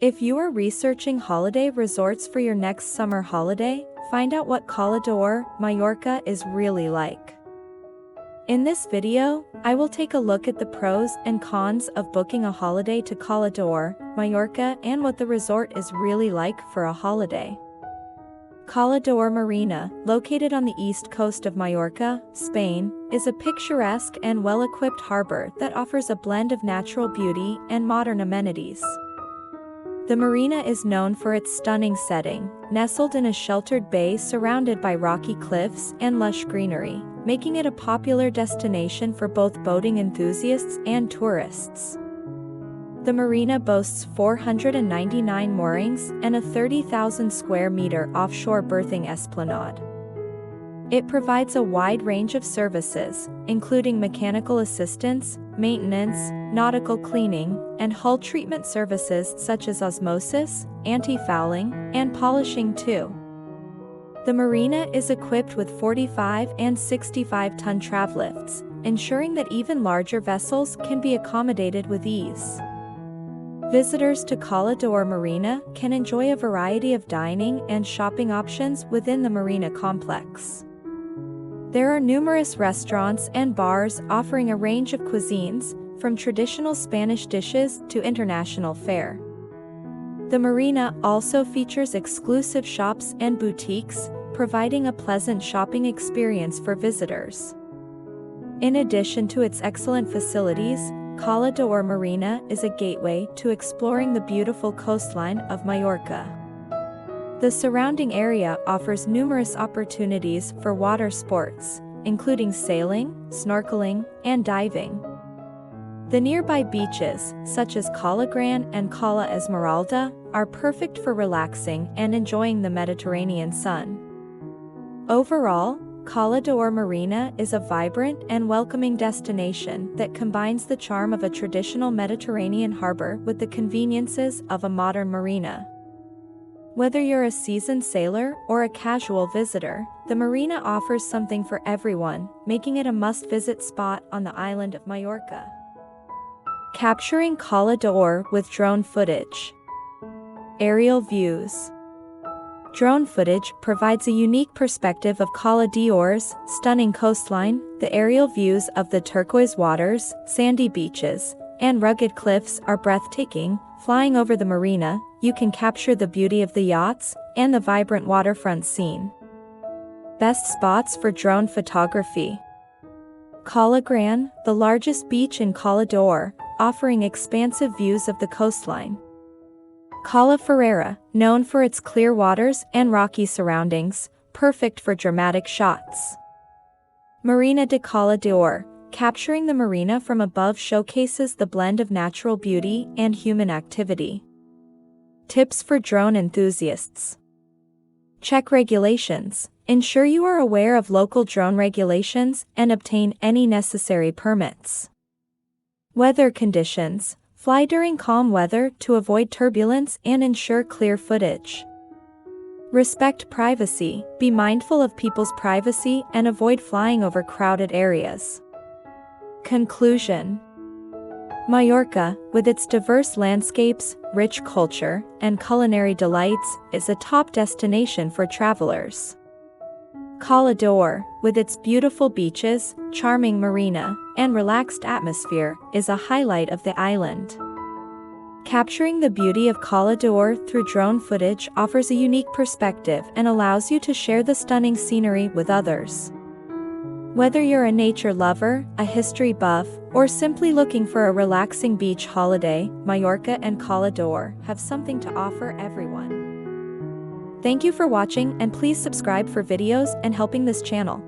If you are researching holiday resorts for your next summer holiday, find out what Cala d'Or, Mallorca is really like. In this video, I will take a look at the pros and cons of booking a holiday to Cala d'Or, Mallorca, and what the resort is really like for a holiday. Cala d'Or Marina, located on the east coast of Mallorca, Spain, is a picturesque and well-equipped harbor that offers a blend of natural beauty and modern amenities. The marina is known for its stunning setting, nestled in a sheltered bay surrounded by rocky cliffs and lush greenery, making it a popular destination for both boating enthusiasts and tourists. The marina boasts 499 moorings and a 30,000 square meter offshore berthing esplanade. It provides a wide range of services, including mechanical assistance, maintenance, nautical cleaning, and hull treatment services such as osmosis, anti-fouling, and polishing too. The marina is equipped with 45 and 65-ton travlifts, ensuring that even larger vessels can be accommodated with ease. Visitors to Cala d'Or Marina can enjoy a variety of dining and shopping options within the marina complex. There are numerous restaurants and bars offering a range of cuisines, from traditional Spanish dishes to international fare. The marina also features exclusive shops and boutiques, providing a pleasant shopping experience for visitors. In addition to its excellent facilities, Cala d'Or Marina is a gateway to exploring the beautiful coastline of Mallorca. The surrounding area offers numerous opportunities for water sports, including sailing, snorkeling, and diving. The nearby beaches, such as Cala Gran and Cala Esmeralda, are perfect for relaxing and enjoying the Mediterranean sun. Overall, Cala d'Or Marina is a vibrant and welcoming destination that combines the charm of a traditional Mediterranean harbor with the conveniences of a modern marina. Whether you're a seasoned sailor or a casual visitor, the marina offers something for everyone, making it a must-visit spot on the island of Mallorca. Capturing Cala d'Or with drone footage. Aerial views. Drone footage provides a unique perspective of Cala d'Or's stunning coastline. The aerial views of the turquoise waters, sandy beaches, and rugged cliffs are breathtaking. Flying over the marina, you can capture the beauty of the yachts and the vibrant waterfront scene. Best spots for drone photography. Cala Gran, the largest beach in Cala d'Or, offering expansive views of the coastline. Cala Ferrera, known for its clear waters and rocky surroundings, perfect for dramatic shots. Marina de Cala d'Or, capturing the marina from above showcases the blend of natural beauty and human activity. Tips for drone enthusiasts. Check regulations. Ensure you are aware of local drone regulations and obtain any necessary permits. Weather conditions. Fly during calm weather to avoid turbulence and ensure clear footage. Respect privacy. Be mindful of people's privacy and avoid flying over crowded areas. Conclusion. Mallorca, with its diverse landscapes, rich culture, and culinary delights, is a top destination for travelers. Cala d'Or, with its beautiful beaches, charming marina, and relaxed atmosphere, is a highlight of the island. Capturing the beauty of Cala d'Or through drone footage offers a unique perspective and allows you to share the stunning scenery with others. Whether you're a nature lover, a history buff, or simply looking for a relaxing beach holiday, Mallorca and Cala d'Or have something to offer everyone. Thank you for watching, and please subscribe for videos and helping this channel.